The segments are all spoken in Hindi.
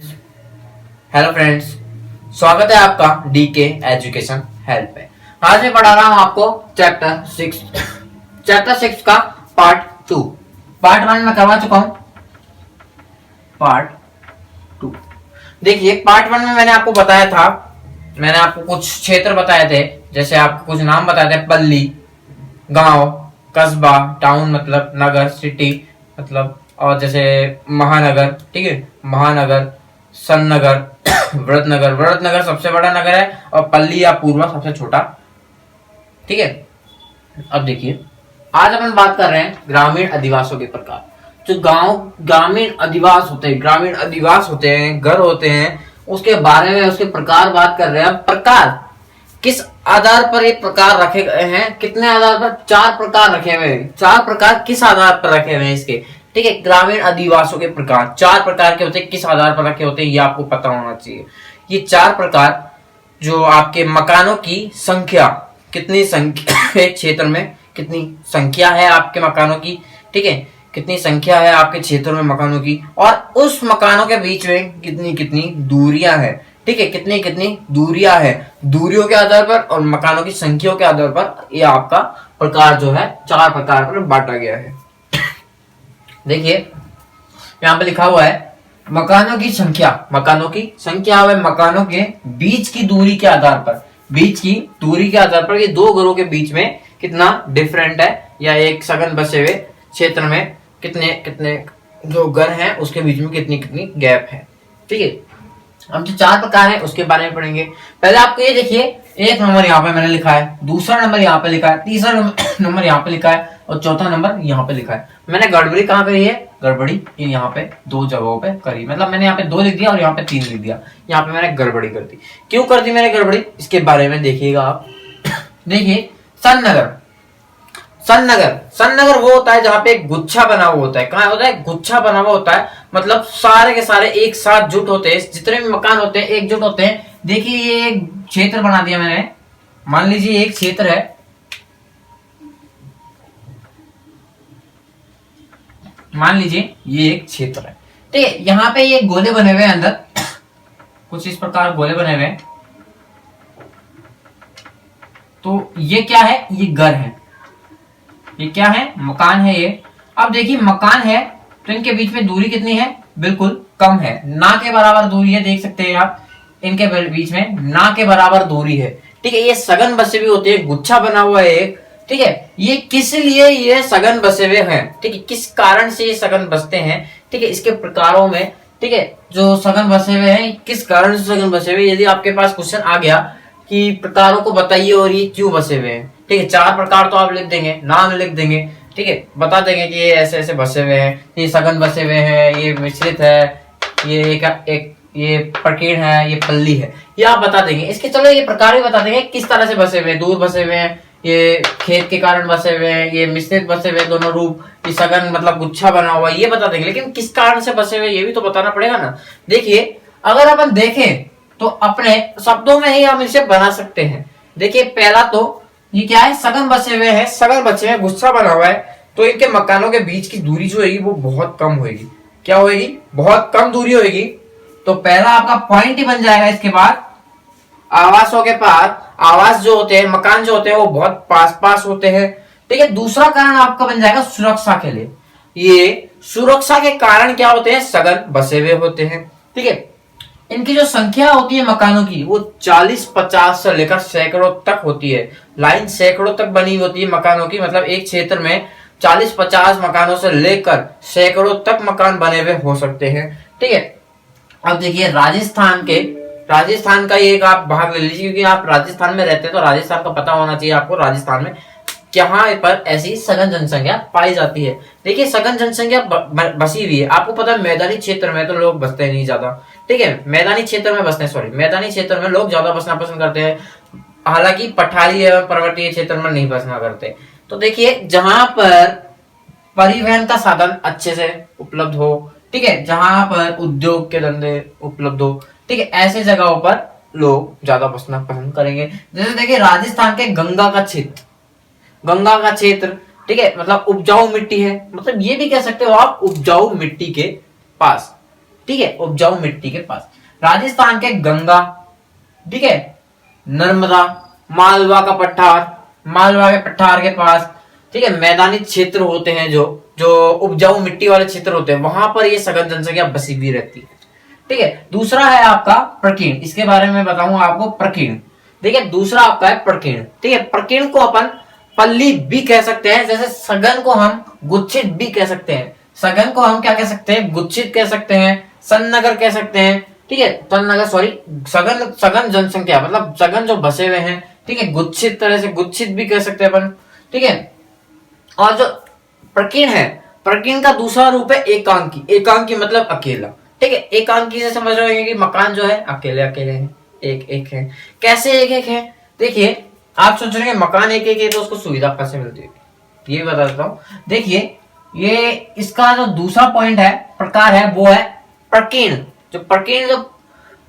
हेलो फ्रेंड्स, स्वागत है आपका डीके एजुकेशन हेल्प पे। आज मैं पढ़ा रहा हूँ आपको चैप्टर 6 का पार्ट 2। पार्ट 1 में करवा चुका हूँ। पार्ट 2 देखिए, पार्ट 1 में मैंने आपको बताया था, मैंने आपको कुछ क्षेत्र बताए थे, जैसे आपको कुछ नाम बताए थे, पल्ली, गांव, कस्बा, टाउन मतलब नगर, सिटी मतलब, और जैसे महानगर, ठीक है, महानगर, सन्नगर, वृतनगर सबसे बड़ा नगर है और पल्ली या पूर्वा सबसे छोटा, ठीक है। अब देखिए, आज अपन बात कर रहे हैं ग्रामीण अधिवासों के प्रकार। जो गांव ग्रामीण अधिवास होते हैं, घर होते हैं, उसके बारे में, उसके प्रकार बात कर रहे हैं। अब प्रकार किस आधार पर ये प्रकार रखे गए हैं, कितने आधार पर? 4 प्रकार रखे हुए हैं। 4 प्रकार किस आधार पर रखे हुए हैं इसके, ठीक है। ग्रामीण अधिवासों के प्रकार 4 प्रकार के होते हैं, किस आधार पर रखे होते हैं ये आपको पता होना चाहिए। ये 4 प्रकार जो आपके मकानों की संख्या, कितनी संख्या एक क्षेत्र में, कितनी संख्या है आपके मकानों की, ठीक है, कितनी संख्या है आपके क्षेत्र में मकानों की, और उस मकानों के बीच में कितनी कितनी दूरियां हैं, ठीक है, कितनी कितनी दूरियां हैं, दूरियों के आधार पर और मकानों की संख्या के आधार पर ये आपका प्रकार जो है 4 प्रकार पर बांटा गया है। देखिए, यहाँ पे लिखा हुआ है मकानों की संख्या मकानों के बीच की दूरी के आधार पर, ये 2 घरों के बीच में कितना डिफरेंट है, या एक सघन बसे हुए क्षेत्र में कितने कितने जो घर हैं उसके बीच में कितनी कितनी गैप है, ठीक है। अब जो 4 प्रकार है उसके बारे में पढ़ेंगे। पहले आपको ये देखिए, 1 नंबर यहाँ पे मैंने लिखा है, दूसरा नंबर यहाँ पे लिखा है, तीसरा नंबर यहाँ पे लिखा है और चौथा नंबर यहाँ पे लिखा है। मैंने गड़बड़ी कहाँ करी है? गड़बड़ी ये यहाँ पे 2 जगहों पे करी, मतलब मैंने यहाँ पे 2 लिख दिया और यहाँ पे 3 लिख दिया। यहाँ पे मैंने गड़बड़ी कर दी। क्यों कर दी मैंने गड़बड़ी, इसके बारे में देखिएगा आप। देखिए, सन्नगर वो होता है जहां पे एक गुच्छा बना हुआ होता है। कहाँ होता है? गुच्छा बना हुआ होता है, मतलब सारे के सारे एक साथ जुट होते हैं, जितने भी मकान होते हैं एकजुट होते हैं। देखिए, ये एक क्षेत्र बना दिया मैंने, मान लीजिए एक क्षेत्र है, मान लीजिए ये एक क्षेत्र है, ठीक है। यहाँ पे ये गोले बने हुए हैं अंदर, कुछ इस प्रकार गोले बने हुए हैं। तो ये क्या है? ये घर है। ये क्या है? मकान है ये। अब देखिए, मकान है तो इनके बीच में दूरी कितनी है? बिल्कुल कम है, ना के बराबर दूरी है, देख सकते हैं आप, इनके बीच में ना के बराबर दूरी है, ठीक है। ये सघन बसे भी होते हैं, गुच्छा बना हुआ है एक, ठीक है। ये किस लिए ये सघन बसे हुए हैं, ठीक है, किस कारण से ये सघन बसते हैं, ठीक है, इसके प्रकारों में, ठीक है, जो सघन बसे हुए हैं, किस कारण से सघन बसे हुए। यदि आपके पास क्वेश्चन आ गया कि प्रकारों को बताइए और ये क्यों बसे हुए हैं, ठीक है, 4 प्रकार तो आप लिख देंगे, नाम लिख देंगे, ठीक है, बता देंगे कि ये ऐसे ऐसे बसे हुए हैं, ये सघन बसे हुए हैं, ये मिश्रित है, ये एक ये प्रकीर्ण है, ये पल्ली है, ये आप बता देंगे। इसके चलो ये प्रकार भी बता देंगे किस तरह से बसे हुए हैं, दूर बसे हुए हैं, ये खेत के कारण बसे हुए हैं, ये मिश्रित बसे हुए हैं दोनों रूप, ये सघन मतलब गुच्छा बना हुआ है, ये बता देंगे। लेकिन किस कारण से बसे हुए ये भी तो बताना पड़ेगा ना। देखिए, अगर अपन देखें तो अपने शब्दों में ही हम इसे बना सकते हैं। देखिए, पहला तो ये क्या है? सघन बसे हुए हैं, सघन बचे हुए, गुच्छा बना हुआ है, तो इनके मकानों के बीच की दूरी जो होगी वो बहुत कम होगी। क्या होगी? बहुत कम दूरी होगी। तो पहला आपका पॉइंट ही बन जाएगा। इसके बाद आवासों के पास, आवास जो होते हैं, मकान जो होते हैं वो बहुत पास पास होते हैं, ठीक है। दूसरा कारण आपका बन जाएगा सुरक्षा के लिए। ये सुरक्षा के कारण क्या होते हैं? सघन बसे हुए होते हैं, ठीक है। इनकी जो संख्या होती है मकानों की वो 40-50 से लेकर सैकड़ों तक होती है। लाइन सैकड़ों तक बनी होती है मकानों की, मतलब एक क्षेत्र में 40-50 मकानों से लेकर सैकड़ों तक मकान बने हुए हो सकते हैं, ठीक है। अब देखिए, राजस्थान का एक आप भाग ले लीजिए, क्योंकि आप राजस्थान में रहते हैं तो राजस्थान का पता होना चाहिए आपको। राजस्थान में यहाँ पर ऐसी सघन जनसंख्या पाई जाती है। देखिए, सघन जनसंख्या बसी हुई है। आपको पता है मैदानी क्षेत्र में तो लोग बसते नहीं ज्यादा, ठीक है, मैदानी क्षेत्र में लोग ज्यादा बसना पसंद करते हैं, हालांकि पठारी एवं पर्वतीय क्षेत्र में नहीं बसना करते। तो देखिए, जहां पर परिवहन का साधन अच्छे से उपलब्ध हो, ठीक है, जहां पर उद्योग के धंधे उपलब्ध हो, ठीक है, ऐसे जगहों पर लोग ज्यादा बसना पसंद करेंगे। जैसे देखिए, राजस्थान के गंगा का क्षेत्र, ठीक है, मतलब उपजाऊ मिट्टी है, मतलब ये भी कह सकते हो आप उपजाऊ मिट्टी के पास, ठीक है, उपजाऊ मिट्टी के पास। राजस्थान के गंगा, ठीक है, नर्मदा, मालवा का पठार, मालवा के पठार के पास, ठीक है, मैदानी क्षेत्र होते हैं, जो जो उपजाऊ मिट्टी वाले क्षेत्र होते हैं, वहां पर ये सघन जनसंख्या बसी हुई रहती है। ठीक है, दूसरा है आपका प्रकीर्ण, इसके बारे में बताऊंगा आपको। प्रकीर्ण, देखिए दूसरा आपका है प्रकीर्ण। ठीक है, प्रकीर्ण को अपन पल्ली भी कह सकते हैं, जैसे सघन को हम गुच्छित भी कह सकते हैं। सघन को हम क्या कह सकते हैं, गुच्छित कह सकते हैं, सन्नगर कह सकते हैं। ठीक है, तन्नगर सॉरी, सघन, सघन जनसंख्या मतलब सघन जो बसे हुए हैं। ठीक है, गुच्छित तरह से गुच्छित भी कह सकते हैं अपन। ठीक है, और जो प्रकीर्ण है, प्रकीर्ण का दूसरा रूप है एकांकी। एकांकी मतलब अकेला। ठीक है, एकांकी से समझ रहे हैं कि मकान जो है अकेले अकेले हैं, एक एक है। कैसे एक एक है, देखिए आप सोच रहे हैं मकान एक एक है तो उसको सुविधा कैसे मिलती है, ये बता देता हूं। देखिए ये इसका जो दूसरा पॉइंट है, प्रकार है, वो है प्रकीर्ण। जो प्रकीर्ण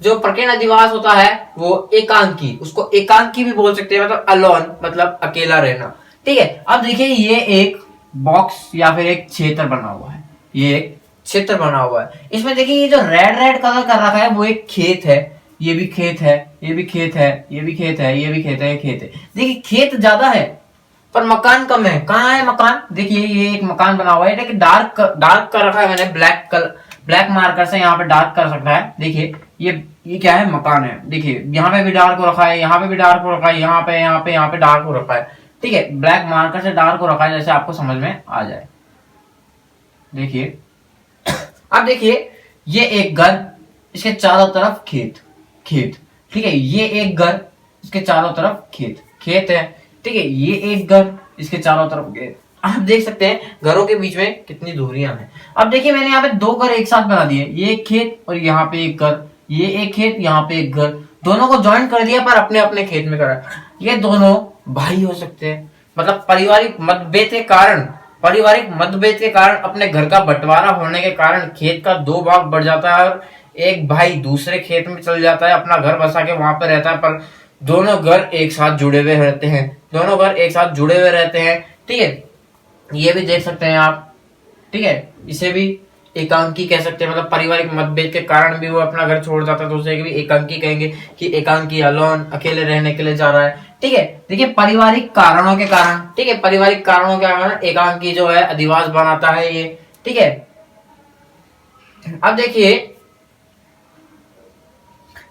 जो प्रकीर्ण अधिवास होता है वो एकांकी, उसको एकांकी भी बोल सकते हैं, मतलब अलोन मतलब अकेला रहना। ठीक है, अब देखिए ये एक बॉक्स या फिर एक क्षेत्र बना हुआ है, ये एक क्षेत्र बना हुआ है। इसमें देखिए ये जो रेड रेड कलर कर रखा है वो एक खेत है, ये भी खेत है, ये भी खेत है, ये भी खेत है, ये भी खेत है, ये खेत है। देखिए खेत ज्यादा है पर मकान कम है। कहाँ है मकान, देखिए ये एक मकान बना हुआ है, लेकिन डार्क डार्क कर रखा है मैंने, ब्लैक कलर, ब्लैक मार्कर से यहाँ पे डार्क कर सकता है। देखिए ये क्या है, मकान है। देखिए यहाँ पे भी डार्क हो रखा है, यहाँ पे भी डार्क हो रखा है, यहाँ पे यहाँ पे डार्क हो रखा है। ठीक है, ब्लैक मार्कर से डार्क हो रखा है, जैसे आपको समझ में आ जाए। देखिए अब देखिए ये एक घर, इसके चारों तरफ खेत खेत। ठीक है, ये एक घर, इसके चारों तरफ खेत खेत है। ठीक है, ये एक घर, इसके चारों तरफ खेत। आप देख सकते हैं घरों के बीच में कितनी दूरियां हैं। अब देखिए मैंने यहाँ पे दो घर एक साथ बना दिए, ये एक खेत और यहाँ पे एक घर, ये एक खेत यहाँ पे एक घर, दोनों को ज्वाइन कर दिया पर अपने अपने खेत में करा। ये दोनों भाई हो सकते हैं, मतलब पारिवारिक मतभेद के कारण, पारिवारिक मतभेद के कारण, अपने घर का बंटवारा होने के कारण खेत का दो भाग बढ़ जाता है और एक भाई दूसरे खेत में चल जाता है, अपना घर बसा के वहां पर रहता है, पर दोनों घर एक साथ जुड़े हुए रहते हैं, दोनों घर एक साथ जुड़े हुए रहते हैं। ठीक है, ये भी देख सकते हैं आप। ठीक है, इसे भी एकांकी कह सकते हैं, मतलब पारिवारिक मतभेद के कारण भी वो अपना घर छोड़ जाता है तो उसे भी एकांकी कहेंगे कि एकांकी अलोन, अकेले रहने के लिए जा रहा है। ठीक है, देखिए पारिवारिक कारणों के कारण, ठीक है, पारिवारिक कारणों के कारण एकांकी जो है अधिवास बनाता है ये। ठीक है, अब देखिए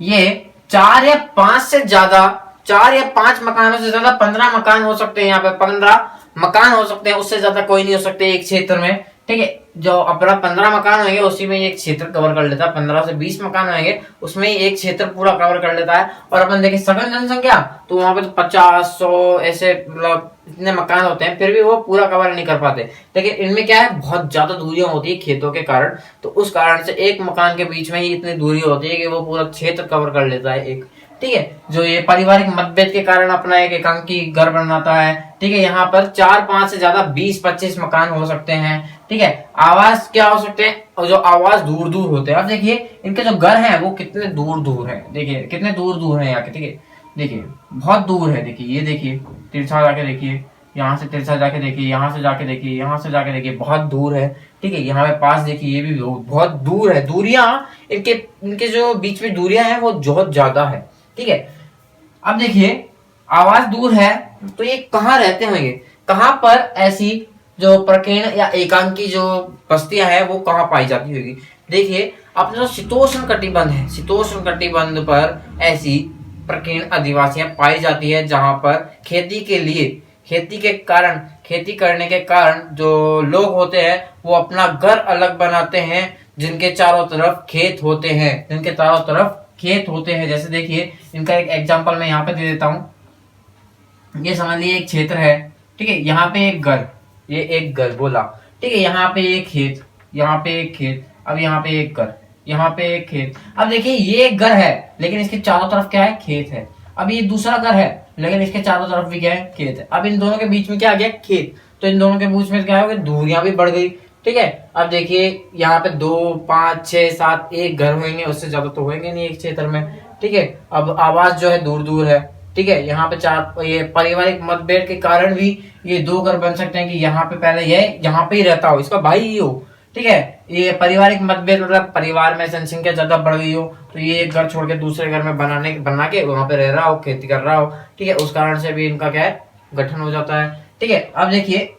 ये 4 या 5 से ज्यादा, 4 या 5 मकानों से ज्यादा 15 मकान हो सकते हैं, यहाँ पे 15 मकान हो सकते हैं, उससे ज्यादा कोई नहीं हो सकते एक क्षेत्र में। ठीक है, जो अपना 15 मकान होंगे उसी में एक क्षेत्र कवर कर लेता है, 15 से 20 मकान होंगे उसमें एक क्षेत्र पूरा कवर कर लेता है। और अपन देखें सघन जनसंख्या तो वहां पे तो 50-100 ऐसे मतलब इतने मकान होते हैं, फिर भी वो पूरा कवर नहीं कर पाते। लेकिन इनमें क्या है, बहुत ज्यादा दूरियां होती है खेतों के कारण, तो उस कारण से एक मकान के बीच में ही इतनी दूरी होती है कि वो पूरा क्षेत्र कवर कर लेता है एक। ठीक है, जो ये पारिवारिक मतभेद के कारण अपना एक एकांकी घर बनाता है। ठीक है, यहाँ पर 4-5 से ज्यादा 20-25 मकान हो सकते हैं। ठीक है, आवास क्या हो सकते हैं, और जो आवास दूर दूर होते हैं। अब देखिए इनके जो घर हैं वो कितने दूर दूर हैं, देखिए कितने दूर दूर हैं यहाँ के। ठीक है, देखिए बहुत दूर है, देखिए ये देखिए तिरछा जाके देखिए, यहाँ से तिरछा जाके देखिए, यहाँ से जाके देखिए, यहाँ से जाके देखिए, बहुत दूर है। ठीक है, यहाँ पे पास देखिए ये भी बहुत दूर है। दूरियां इनके इनके जो बीच में दूरियां हैं वो बहुत ज्यादा है। ठीक है, अब देखिए आवाज दूर है तो ये कहाँ रहते होंगे, कहाँ पर ऐसी जो प्रकीर्ण या एकांकी जो बस्तियां हैं वो कहाँ पाई जाती होगी। देखिए अपना जो शीतोष्ण कटिबंध है, शीतोष्ण कटिबंध पर ऐसी प्रकीर्ण आदिवासियां पाई जाती है, जहां पर खेती के लिए, खेती के कारण, खेती करने के कारण जो लोग होते हैं वो अपना घर अलग बनाते हैं, जिनके चारों तरफ खेत होते हैं, जिनके चारों तरफ खेत होते हैं। जैसे देखिए इनका एक एग्जांपल मैं यहाँ पे दे देता हूँ। ये समझ लीजिए एक क्षेत्र है। ठीक है, यहाँ पे एक घर, ये एक घर बोला। ठीक है, यहाँ पे एक खेत, यहाँ पे एक खेत, अब यहाँ पे एक घर, यहाँ पे एक खेत। अब देखिए ये एक घर है लेकिन इसके चारों तरफ क्या है, खेत है। अब ये दूसरा घर है लेकिन इसके चारों तरफ भी क्या है, खेत है। अब इन दोनों के बीच में क्या आ गया, खेत, तो इन दोनों के बीच में क्या हो गया, दूरियां भी बढ़ गई। ठीक है, अब देखिए यहाँ पे 2, 5, 6, 7 एक घर होंगे, उससे ज्यादा तो होंगे नहीं एक क्षेत्र में। ठीक है, अब आवास जो है दूर दूर है। ठीक है, यहाँ पे 4, ये पारिवारिक मतभेद के कारण भी ये 2 घर बन सकते हैं कि यहाँ पे पहले ये यहाँ पे ही रहता हो, इसका भाई ही हो। ठीक है। ये पारिवारिक मतभेद, मतलब परिवार में जनसंख्या ज्यादा बढ़ गई हो तो ये एक घर छोड़ के दूसरे घर में बना के वहां पे रह रहा हो, खेती कर रहा हो, ठीक है, उस कारण से भी इनका क्या है, गठन हो जाता है। ठीक है, अब देखिए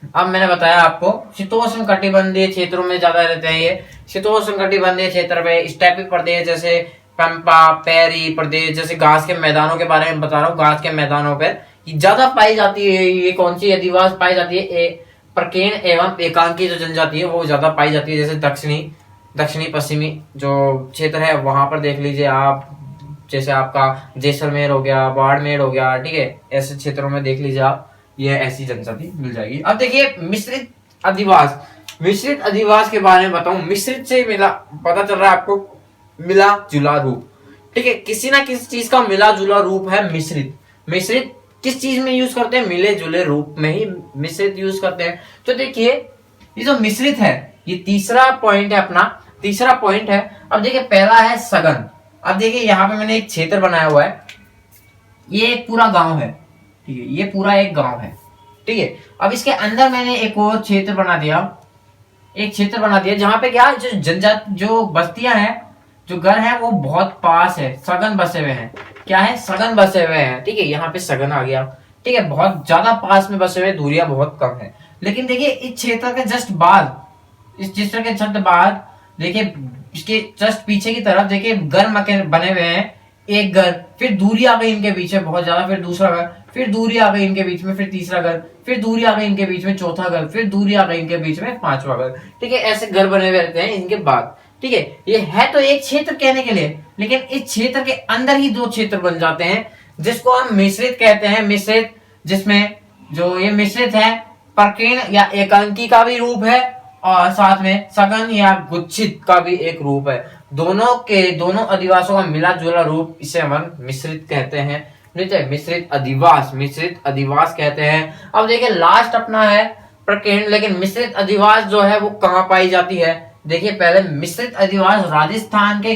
अब मैंने बताया आपको शीतोष्ण कटिबंधीय क्षेत्रों में ज्यादा रहते हैं ये। शीतोष्ण कटिबंधीय क्षेत्र में स्टेपिक प्रदेश जैसे पंपा, पेरी प्रदेश जैसे घास के मैदानों के बारे में बता रहा हूँ। घास के मैदानों पर ज्यादा पाई जाती है। ये कौन सी अधिवास पाई जाती है? प्रकीर्ण एवं एकांकी जो जनजाति है वो ज्यादा पाई जाती है। जैसे दक्षिणी पश्चिमी जो क्षेत्र है वहां पर देख लीजिए आप, जैसे आपका जैसलमेर हो गया, बाड़मेर हो गया, ठीक है, ऐसे क्षेत्रों में देख लीजिए आप, ये ऐसी जनजाति मिल जाएगी। अब देखिए मिश्रित अधिवास। मिश्रित अधिवास के बारे में बताऊं, मिश्रित से मिला पता चल रहा है आपको मिला जुला रूप, ठीक है, किसी ना किसी चीज का मिला जुला रूप है मिश्रित। मिश्रित किस चीज में यूज करते हैं? मिले जुले रूप में ही मिश्रित यूज करते हैं। तो देखिए ये जो मिश्रित है, ये तीसरा पॉइंट है अपना, तीसरा पॉइंट है। अब देखिए पहला है सघन। अब देखिए यहाँ पे मैंने एक क्षेत्र बनाया हुआ है, ये एक पूरा गांव है, ठीक है, ये पूरा एक गांव है, ठीक है। अब इसके अंदर मैंने एक और क्षेत्र बना दिया, एक क्षेत्र बना दिया जहां पे क्या जो जनजात जो बस्तियां हैं, जो घर है वो बहुत पास है, सघन बसे हुए हैं। क्या है? सघन बसे हुए हैं, ठीक है, यहाँ पे सघन आ गया, ठीक है, बहुत ज्यादा पास में बसे हुए, दूरियां बहुत कम है। लेकिन देखिए इस क्षेत्र के जस्ट बाद, इस क्षेत्र के जस्ट बाद देखिए इसके जस्ट पीछे की तरफ देखिए घर मकान बने हुए हैं। एक घर, फिर दूरी आ गई इनके बीच में बहुत ज्यादा, फिर दूसरा घर, फिर दूरी आ गई इनके बीच में, फिर तीसरा घर, फिर दूरी आ गई इनके बीच में चौथा घर, फिर दूरी आ गई इनके बीच में पांचवा घर, ठीक है, ऐसे घर बने हुए रहते हैं इनके बाद, ठीक है। ये है तो एक क्षेत्र कहने के लिए, लेकिन इस क्षेत्र के अंदर ही दो क्षेत्र बन जाते हैं जिसको हम मिश्रित कहते हैं। मिश्रित, जिसमें जो ये मिश्रित है प्रकीर्ण या एकांकी का भी रूप है और साथ में सघन या गुच्छित का भी एक रूप है। दोनों अधिवासों का मिला जुला रूप, इसे हम मिश्रित कहते हैं। मिश्रित अधिवास, मिश्रित अधिवास कहते हैं। अब देखिए लास्ट अपना है प्रकीर्ण, लेकिन मिश्रित अधिवास जो है वो कहाँ पाई जाती है? देखिए पहले मिश्रित अधिवास राजस्थान के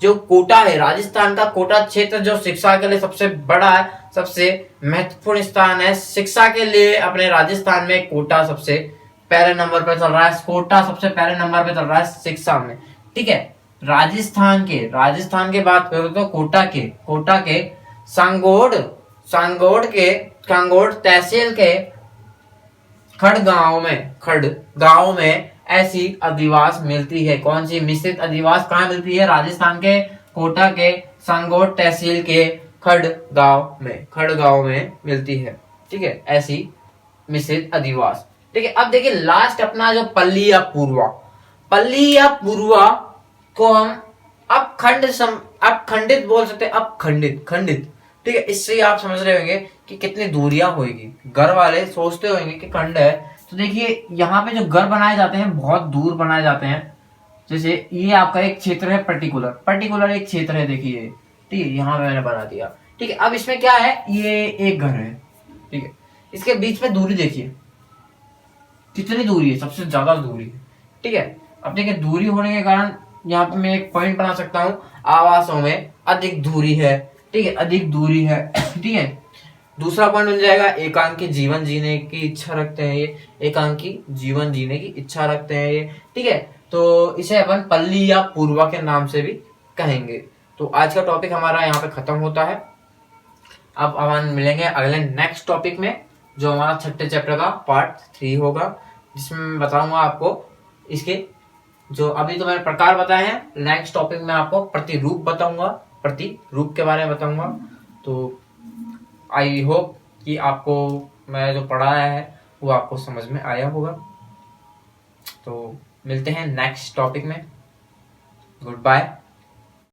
जो कोटा है, राजस्थान का कोटा क्षेत्र जो शिक्षा के लिए सबसे बड़ा है, सबसे महत्वपूर्ण स्थान है शिक्षा के लिए। अपने राजस्थान में कोटा सबसे पहले नंबर पे चल रहा है, कोटा सबसे पहले नंबर पे चल रहा है शिक्षा में, ठीक है। राजस्थान के बात करो तो कोटा के सांगोड तहसील के खड़ गांव में ऐसी अधिवास मिलती है। कौन सी? मिश्रित अधिवास कहाँ मिलती है? राजस्थान के कोटा के सांगोड तहसील के खड़ गांव में मिलती है, ठीक है, ऐसी मिश्रित अधिवास, ठीक है। अब देखिए लास्ट अपना जो पल्ली या पूर्वा को हम अपखंडित बोल सकते हैं, अपखंडित, ठीक है। इससे आप समझ रहे होंगे कि कितनी दूरियां होगी। घर वाले सोचते होंगे कि खंड है, तो देखिए यहाँ पे जो घर बनाए जाते हैं बहुत दूर बनाए जाते हैं। जैसे ये आपका एक क्षेत्र है, पर्टिकुलर एक क्षेत्र है, देखिए, ठीक है, यहाँ पे मैंने बना दिया, ठीक है। अब इसमें क्या है, ये एक घर है, ठीक है, इसके बीच में दूरी देखिए कितनी दूरी है, सबसे ज्यादा दूरी है, ठीक है। अब देखिए दूरी होने के कारण यहाँ पे मैं एक पॉइंट बना सकता हूँ, आवासों में अधिक दूरी है, ठीक है, अधिक दूरी है ठीक है। दूसरा पॉइंट बन जाएगा एकांकी जीवन जीने की इच्छा रखते हैं ये, एकांकी जीवन जीने की इच्छा रखते हैं ये, ठीक है। तो इसे अपन पल्ली या पूर्वा के नाम से भी कहेंगे। तो आज का टॉपिक हमारा यहाँ पे खत्म होता है। अब अपन मिलेंगे अगले नेक्स्ट टॉपिक में, जो हमारा छठे चैप्टर का पार्ट 3 होगा, जिसमें मैं बताऊंगा आपको इसके जो अभी तो मैंने प्रकार बताए हैं, नेक्स्ट टॉपिक में आपको प्रतिरूप बताऊंगा, प्रतिरूप के बारे में बताऊंगा। तो आई होप कि आपको मैं जो पढ़ाया है वो आपको समझ में आया होगा। तो मिलते हैं नेक्स्ट टॉपिक में। Good bye.